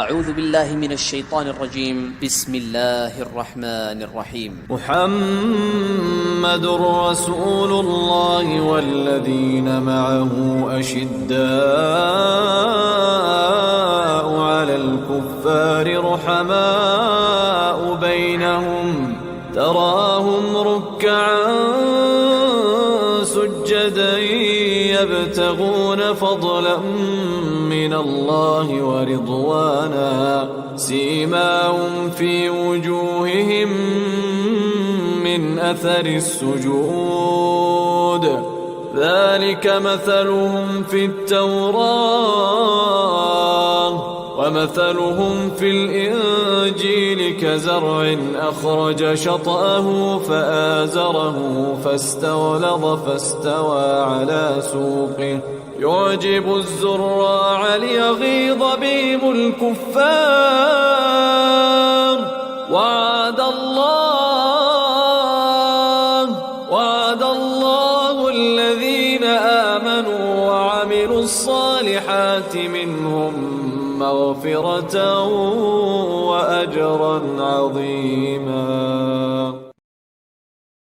أعوذ بالله من الشيطان الرجيم. بسم الله الرحمن الرحيم. محمد رسول الله والذين معه أشداء على الكفار رحماء بينهم تراهم ركعا سجدا يبتغون فضلا من الله ورضوانا سيماهم في وجوههم من أثر السجود ذلك مثلهم في التوراة ومثلهم في الإنجيل كزرع أخرج شطأه فآزره فاستغلظ فاستوى على سوقه يعجب الزراع ليغيظ بهم الكفار وعد الله الذين آمنوا وعملوا الصالحات منهم مغفرة وأجرا عظيما.